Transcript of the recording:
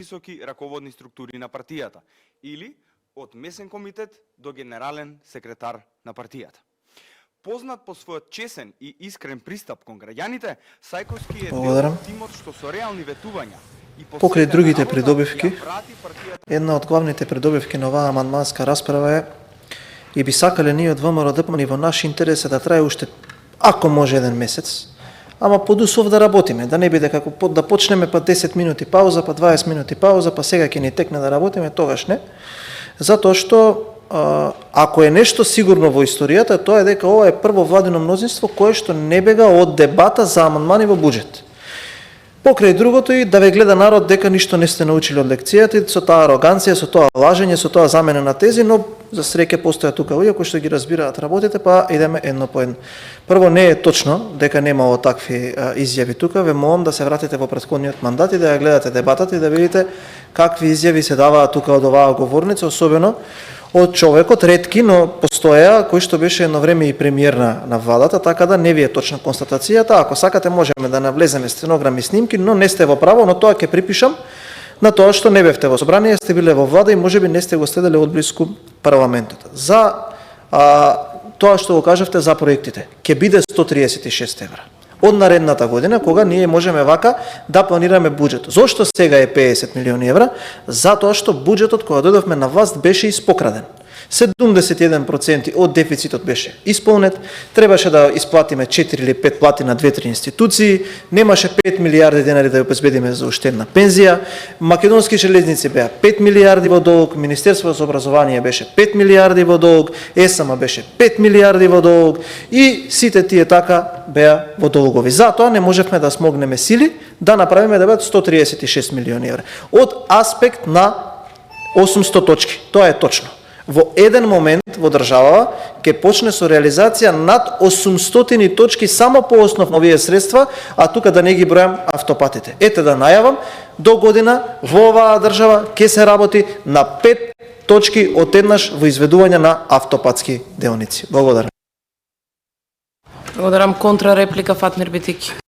високи раководни структури на партијата или од месен комитет до генерален секретар на партијата. Познат по својот чесен и искрен пристап кон граѓаните, Сајковски е дел од тимот што со реални ветувања и покрај другите придобивки, една од главните придобивки на оваа амандманска расправа е и би сакале ние од ВМРО ДПМН во наш интерес да трае уште, ако може, 1 месец, ама под услов да работиме, да не биде како да почнеме па 10 минути пауза, па 20 минути пауза, па сега ќе ни текне да работиме, тогаш не. Затоа што ако е нешто сигурно во историјата, тоа е дека ова е прво владино мнозинство кое што не бега од дебата за амандмани во буџет. Покрај другото и да ве гледа народ дека ништо не сте научили од лекцијата и со таа ароганција, со тоа лажење, со тоа замена на тези, но за среќа постојат тука луѓе кои што ги разбираат работите, па идеме едно по едно. Прво, не е точно дека немало такви изјави тука, ве молам да се вратите во претходниот мандат и да ја гледате дебатата и да видите какви изјави се даваат тука од оваа говорница, особено од човекот, ретки, но постоја, кој што беше едно време и премиер на владата, така да не ви е точна констатацијата. Ако сакате, можеме да навлеземе стенограми и снимки, но не сте во право, но тоа ќе припишам на тоа што не бевте во собрание, сте биле во влада и можеби не сте го следеле од близко парламентот. За тоа што го кажавте за проектите, ќе биде 136 евра. Од наредната година, кога ние можеме вака да планираме буџет. Зошто сега е 50 милиони евра? Затоа што буџетот кога дојдовме на власт беше испокраден. 71% од дефицитот беше исполнет, требаше да исплатиме 4 или 5 плати на 2-3 институции, немаше 5 милиарди денари да ја обезбедиме за уштедна пензија, Македонски железници беа 5 милиарди во долг, Министерството за образование беше 5 милиарди во долг, ЕСМ беше 5 милиарди во долг и сите тие така беа во долгови. Затоа не можевме да смогнеме сили да направиме да бидат 136 милиони евра. Од аспект на 800 точки, тоа е точно. Во еден момент во државава ќе почне со реализација над 800 точки само по основ на овие средства, а тука да не ги бројам автопатите. Ете да најавам, до година во оваа држава ќе се работи на 5 точки одеднаш во изведување на автопатски делници. Благодарам. Благодарам. Контра реплика Фатмир Битики.